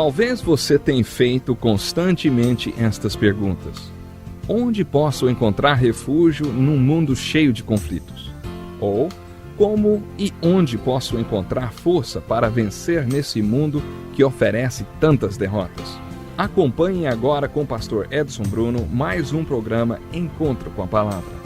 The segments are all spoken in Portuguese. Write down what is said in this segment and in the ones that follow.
Talvez você tenha feito constantemente estas perguntas. Onde posso encontrar refúgio num mundo cheio de conflitos? Ou, como e onde posso encontrar força para vencer nesse mundo que oferece tantas derrotas? Acompanhe agora com o pastor Edson Bruno mais um programa Encontro com a Palavra.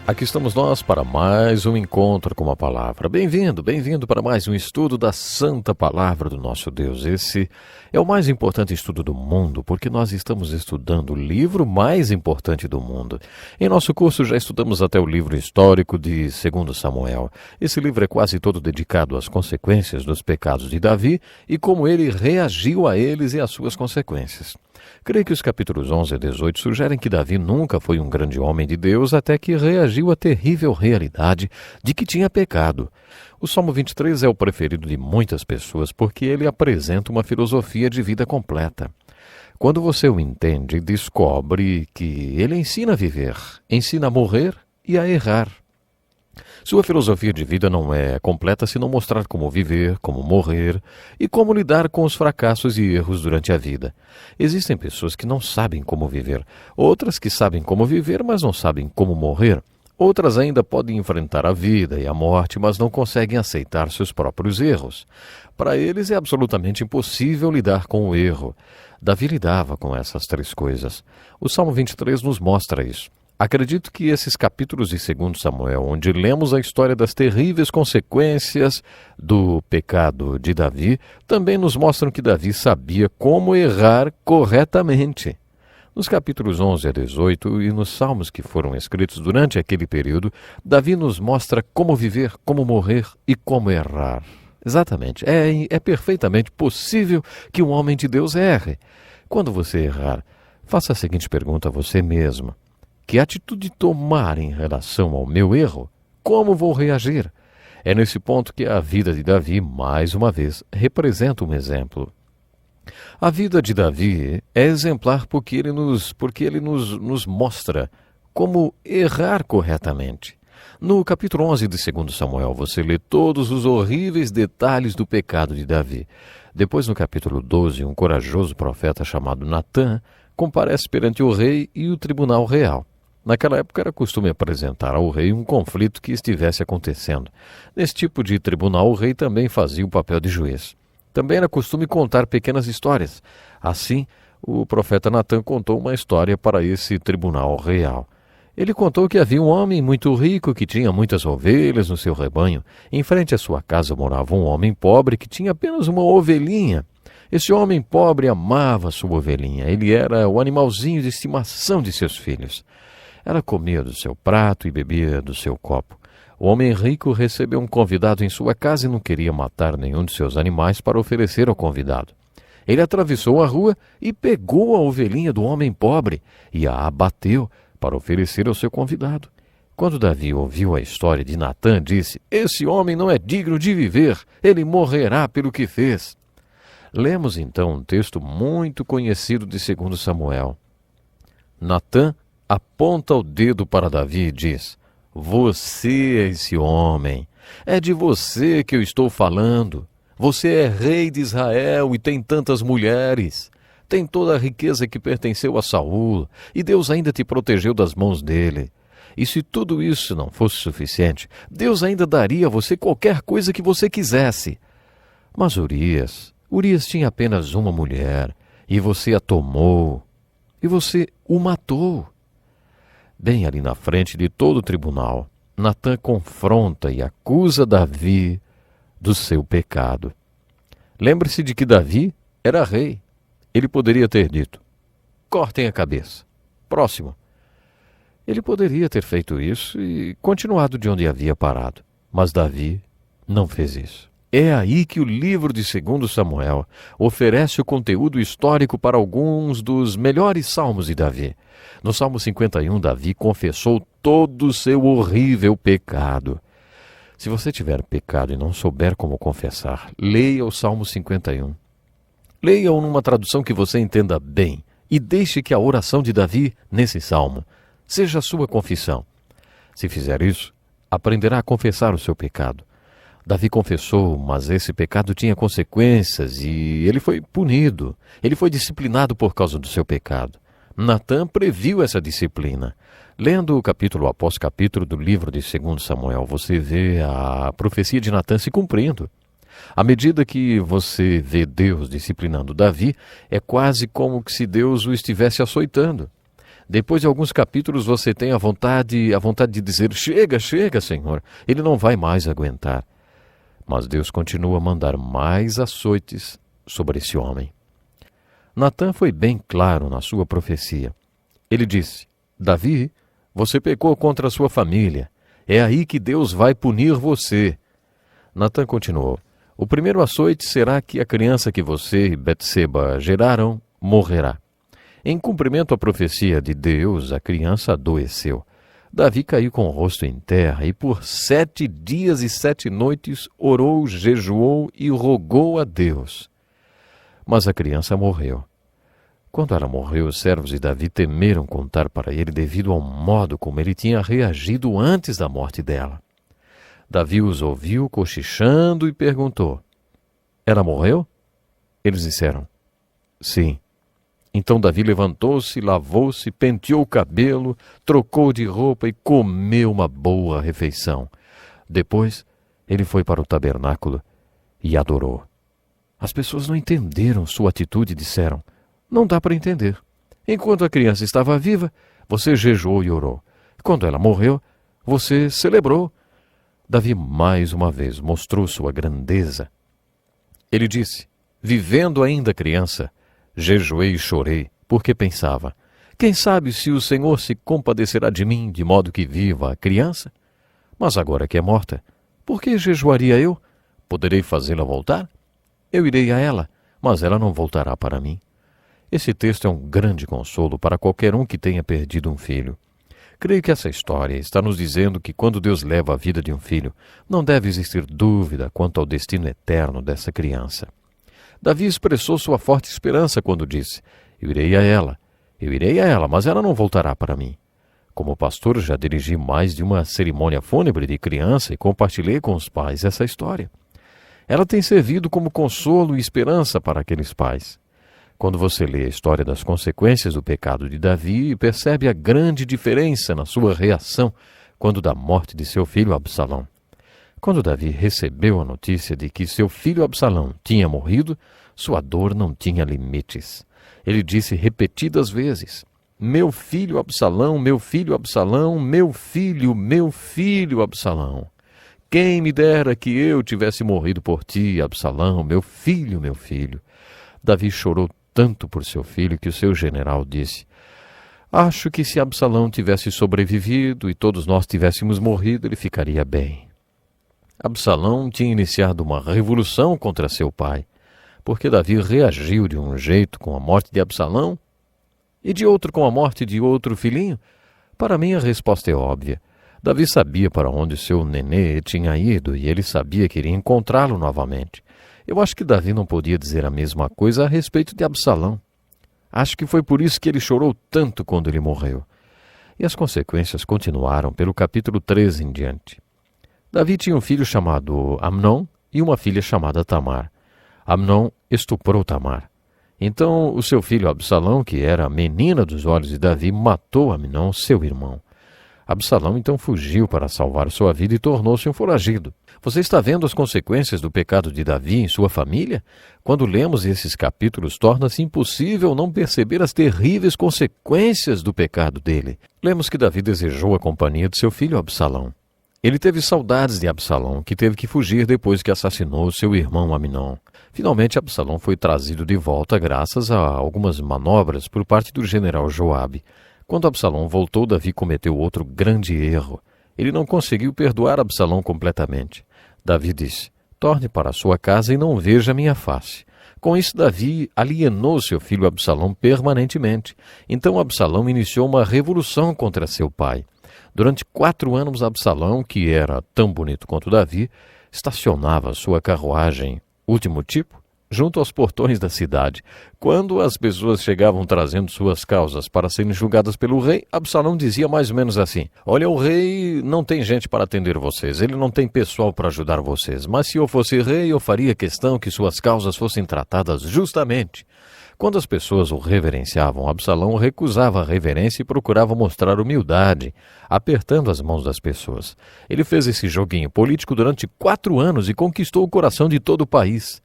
Aqui estamos nós para mais um encontro com a palavra. Bem-vindo para mais um estudo da Santa Palavra do nosso Deus. Esse é o mais importante estudo do mundo, porque nós estamos estudando o livro mais importante do mundo. Em nosso curso já estudamos até o livro histórico de 2 Samuel. Esse livro é quase todo dedicado às consequências dos pecados de Davi e como ele reagiu a eles e às suas consequências. Creio que os capítulos 11 a 18 sugerem que Davi nunca foi um grande homem de Deus até que reagiu à terrível realidade de que tinha pecado. O Salmo 23 é o preferido de muitas pessoas porque ele apresenta uma filosofia de vida completa. Quando você o entende, descobre que ele ensina a viver, ensina a morrer e a errar. Sua filosofia de vida não é completa se não mostrar como viver, como morrer e como lidar com os fracassos e erros durante a vida. Existem pessoas que não sabem como viver, outras que sabem como viver, mas não sabem como morrer. Outras ainda podem enfrentar a vida e a morte, mas não conseguem aceitar seus próprios erros. Para eles é absolutamente impossível lidar com o erro. Davi lidava com essas três coisas. O Salmo 23 nos mostra isso. Acredito que esses capítulos de 2 Samuel, onde lemos a história das terríveis consequências do pecado de Davi, também nos mostram que Davi sabia como errar corretamente. Nos capítulos 11 a 18 e nos salmos que foram escritos durante aquele período, Davi nos mostra como viver, como morrer e como errar. Exatamente, é perfeitamente possível que um homem de Deus erre. Quando você errar, faça a seguinte pergunta a você mesmo. Que atitude tomar em relação ao meu erro? Como vou reagir? É nesse ponto que a vida de Davi, mais uma vez, representa um exemplo. A vida de Davi é exemplar porque ele nos mostra como errar corretamente. No capítulo 11 de 2 Samuel, você lê todos os horríveis detalhes do pecado de Davi. Depois, no capítulo 12, um corajoso profeta chamado Natã comparece perante o rei e o tribunal real. Naquela época era costume apresentar ao rei um conflito que estivesse acontecendo. Nesse tipo de tribunal, o rei também fazia o papel de juiz. Também era costume contar pequenas histórias. Assim, o profeta Natã contou uma história para esse tribunal real. Ele contou que havia um homem muito rico que tinha muitas ovelhas no seu rebanho. Em frente à sua casa morava um homem pobre que tinha apenas uma ovelhinha. Esse homem pobre amava sua ovelhinha. Ele era o animalzinho de estimação de seus filhos. Ela comia do seu prato e bebia do seu copo. O homem rico recebeu um convidado em sua casa e não queria matar nenhum de seus animais para oferecer ao convidado. Ele atravessou a rua e pegou a ovelhinha do homem pobre e a abateu para oferecer ao seu convidado. Quando Davi ouviu a história de Natã, disse: "Esse homem não é digno de viver, ele morrerá pelo que fez." Lemos então um texto muito conhecido de 2 Samuel. Natã aponta o dedo para Davi e diz: "Você é esse homem. É de você que eu estou falando. Você é rei de Israel e tem tantas mulheres. Tem toda a riqueza que pertenceu a Saul, e Deus ainda te protegeu das mãos dele. E se tudo isso não fosse suficiente, Deus ainda daria a você qualquer coisa que você quisesse. Mas Urias tinha apenas uma mulher, e você a tomou, e você o matou." Bem ali na frente de todo o tribunal, Natã confronta e acusa Davi do seu pecado. Lembre-se de que Davi era rei. Ele poderia ter dito: "Cortem a cabeça. Próximo." Ele poderia ter feito isso e continuado de onde havia parado. Mas Davi não fez isso. É aí que o livro de 2 Samuel oferece o conteúdo histórico para alguns dos melhores salmos de Davi. No Salmo 51, Davi confessou todo o seu horrível pecado. Se você tiver pecado e não souber como confessar, leia o Salmo 51. Leia-o numa tradução que você entenda bem e deixe que a oração de Davi, nesse salmo, seja a sua confissão. Se fizer isso, aprenderá a confessar o seu pecado. Davi confessou, mas esse pecado tinha consequências e ele foi punido. Ele foi disciplinado por causa do seu pecado. Natã previu essa disciplina. Lendo capítulo após capítulo do livro de 2 Samuel, você vê a profecia de Natã se cumprindo. À medida que você vê Deus disciplinando Davi, é quase como se Deus o estivesse açoitando. Depois de alguns capítulos você tem a vontade de dizer: chega, chega, Senhor, ele não vai mais aguentar. Mas Deus continua a mandar mais açoites sobre esse homem. Natã foi bem claro na sua profecia. Ele disse: Davi, você pecou contra a sua família. É aí que Deus vai punir você. Natã continuou: o primeiro açoite será que a criança que você e Betseba geraram morrerá. Em cumprimento à profecia de Deus, a criança adoeceu. Davi caiu com o rosto em terra e por 7 dias e 7 noites orou, jejuou e rogou a Deus. Mas a criança morreu. Quando ela morreu, os servos de Davi temeram contar para ele devido ao modo como ele tinha reagido antes da morte dela. Davi os ouviu cochichando e perguntou: ela morreu? Eles disseram: sim. Então Davi levantou-se, lavou-se, penteou o cabelo, trocou de roupa e comeu uma boa refeição. Depois, ele foi para o tabernáculo e adorou. As pessoas não entenderam sua atitude e disseram: não dá para entender. Enquanto a criança estava viva, você jejuou e orou. Quando ela morreu, você celebrou. Davi mais uma vez mostrou sua grandeza. Ele disse: vivendo ainda criança, jejuei e chorei, porque pensava: quem sabe se o Senhor se compadecerá de mim, de modo que viva a criança? Mas agora que é morta, por que jejuaria eu? Poderei fazê-la voltar? Eu irei a ela, mas ela não voltará para mim. Esse texto é um grande consolo para qualquer um que tenha perdido um filho. Creio que essa história está nos dizendo que quando Deus leva a vida de um filho, não deve existir dúvida quanto ao destino eterno dessa criança. Davi expressou sua forte esperança quando disse: eu irei a ela, mas ela não voltará para mim. Como pastor, já dirigi mais de uma cerimônia fúnebre de criança e compartilhei com os pais essa história. Ela tem servido como consolo e esperança para aqueles pais. Quando você lê a história das consequências do pecado de Davi, percebe a grande diferença na sua reação quando da morte de seu filho Absalão. Quando Davi recebeu a notícia de que seu filho Absalão tinha morrido, sua dor não tinha limites. Ele disse repetidas vezes: meu filho Absalão, meu filho Absalão, meu filho Absalão. Quem me dera que eu tivesse morrido por ti, Absalão, meu filho, meu filho. Davi chorou tanto por seu filho que o seu general disse: acho que se Absalão tivesse sobrevivido e todos nós tivéssemos morrido, ele ficaria bem. Absalão tinha iniciado uma revolução contra seu pai, porque Davi reagiu de um jeito com a morte de Absalão e de outro com a morte de outro filhinho. Para mim a resposta é óbvia. Davi sabia para onde seu nenê tinha ido e ele sabia que iria encontrá-lo novamente. Eu acho que Davi não podia dizer a mesma coisa a respeito de Absalão. Acho que foi por isso que ele chorou tanto quando ele morreu. E as consequências continuaram pelo capítulo 13 em diante. Davi tinha um filho chamado Amnon e uma filha chamada Tamar. Amnon estuprou Tamar. Então o seu filho Absalão, que era a menina dos olhos de Davi, matou Amnon, seu irmão. Absalão então fugiu para salvar sua vida e tornou-se um foragido. Você está vendo as consequências do pecado de Davi em sua família? Quando lemos esses capítulos, torna-se impossível não perceber as terríveis consequências do pecado dele. Lemos que Davi desejou a companhia de seu filho Absalão. Ele teve saudades de Absalão, que teve que fugir depois que assassinou seu irmão Amnon. Finalmente, Absalão foi trazido de volta graças a algumas manobras por parte do general Joabe. Quando Absalão voltou, Davi cometeu outro grande erro. Ele não conseguiu perdoar Absalão completamente. Davi disse: torne para sua casa e não veja minha face. Com isso, Davi alienou seu filho Absalão permanentemente. Então Absalão iniciou uma revolução contra seu pai. Durante 4 anos, Absalão, que era tão bonito quanto Davi, estacionava sua carruagem último tipo junto aos portões da cidade. Quando as pessoas chegavam trazendo suas causas para serem julgadas pelo rei, Absalão dizia mais ou menos assim: olha, o rei não tem gente para atender vocês, ele não tem pessoal para ajudar vocês, mas se eu fosse rei, eu faria questão que suas causas fossem tratadas justamente. Quando as pessoas o reverenciavam, Absalão recusava a reverência e procurava mostrar humildade, apertando as mãos das pessoas. Ele fez esse joguinho político durante 4 anos e conquistou o coração de todo o país.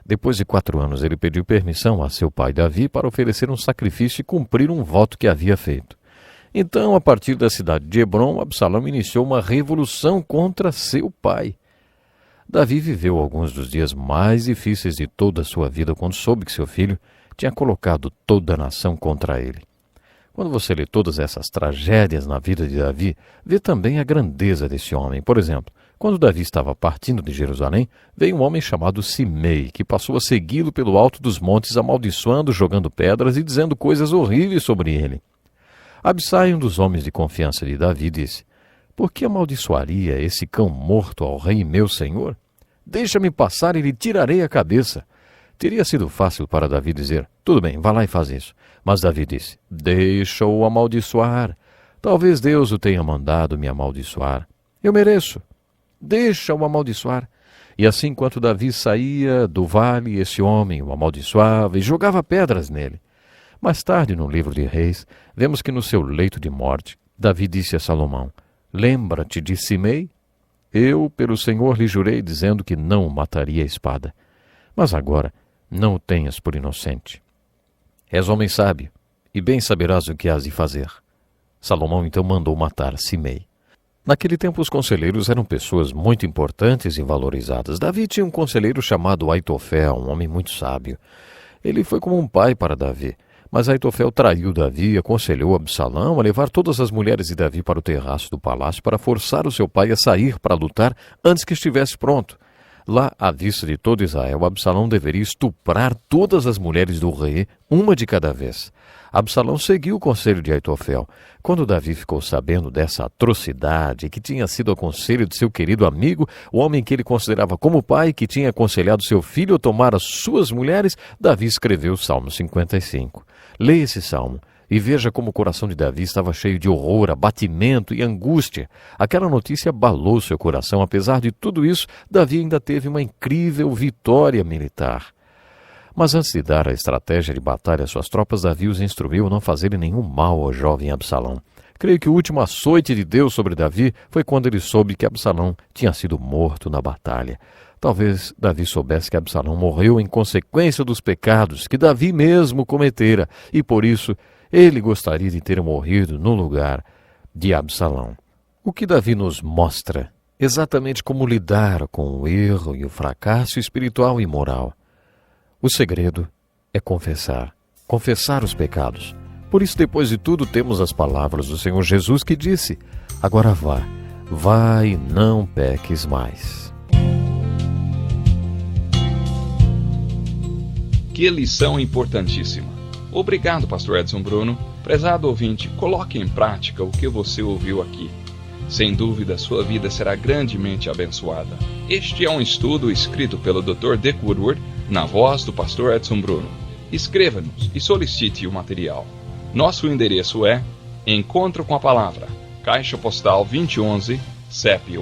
Depois de 4 anos, ele pediu permissão a seu pai Davi para oferecer um sacrifício e cumprir um voto que havia feito. Então, a partir da cidade de Hebrom, Absalão iniciou uma revolução contra seu pai. Davi viveu alguns dos dias mais difíceis de toda a sua vida quando soube que seu filho tinha colocado toda a nação contra ele. Quando você lê todas essas tragédias na vida de Davi, vê também a grandeza desse homem. Por exemplo, quando Davi estava partindo de Jerusalém, veio um homem chamado Simei, que passou a segui-lo pelo alto dos montes, amaldiçoando, jogando pedras e dizendo coisas horríveis sobre ele. Absai, um dos homens de confiança de Davi, disse: por que amaldiçoaria esse cão morto ao rei meu senhor? Deixa-me passar e lhe tirarei a cabeça. Teria sido fácil para Davi dizer: tudo bem, vá lá e faz isso. Mas Davi disse: deixa-o amaldiçoar. Talvez Deus o tenha mandado me amaldiçoar. Eu mereço. Deixa-o amaldiçoar. E assim, enquanto Davi saía do vale, esse homem o amaldiçoava e jogava pedras nele. Mais tarde, no livro de Reis, vemos que no seu leito de morte, Davi disse a Salomão: lembra-te de Simei? Eu, pelo Senhor, lhe jurei, dizendo que não o mataria a espada. Mas agora não o tenhas por inocente. És homem sábio, e bem saberás o que has de fazer. Salomão então mandou matar Simei. Naquele tempo os conselheiros eram pessoas muito importantes e valorizadas. Davi tinha um conselheiro chamado Aitofel, um homem muito sábio. Ele foi como um pai para Davi. Mas Aitofel traiu Davi e aconselhou Absalão a levar todas as mulheres de Davi para o terraço do palácio para forçar o seu pai a sair para lutar antes que estivesse pronto. Lá, à vista de todo Israel, Absalão deveria estuprar todas as mulheres do rei, uma de cada vez. Absalão seguiu o conselho de Aitofel. Quando Davi ficou sabendo dessa atrocidade, que tinha sido o conselho de seu querido amigo, o homem que ele considerava como pai, que tinha aconselhado seu filho a tomar as suas mulheres, Davi escreveu o Salmo 55. Leia esse salmo e veja como o coração de Davi estava cheio de horror, abatimento e angústia. Aquela notícia abalou seu coração. Apesar de tudo isso, Davi ainda teve uma incrível vitória militar. Mas antes de dar a estratégia de batalha às suas tropas, Davi os instruiu a não fazerem nenhum mal ao jovem Absalão. Creio que o último açoite de Deus sobre Davi foi quando ele soube que Absalão tinha sido morto na batalha. Talvez Davi soubesse que Absalão morreu em consequência dos pecados que Davi mesmo cometera, e por isso ele gostaria de ter morrido no lugar de Absalão. O que Davi nos mostra exatamente como lidar com o erro e o fracasso espiritual e moral. O segredo é confessar os pecados. Por isso, depois de tudo, temos as palavras do Senhor Jesus que disse: agora vá e não peques mais. Que lição importantíssima. Obrigado, pastor Edson Bruno. Prezado ouvinte, coloque em prática o que você ouviu aqui. Sem dúvida, sua vida será grandemente abençoada. Este é um estudo escrito pelo Dr. Dick Woodward, na voz do pastor Edson Bruno. Escreva-nos e solicite o material. Nosso endereço é Encontro com a Palavra, Caixa Postal 2011, CEP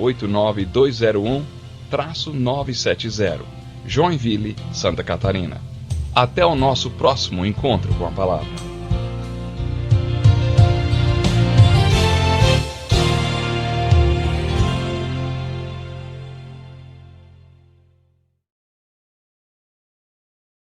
89201-970, Joinville, Santa Catarina. Até o nosso próximo Encontro com a Palavra.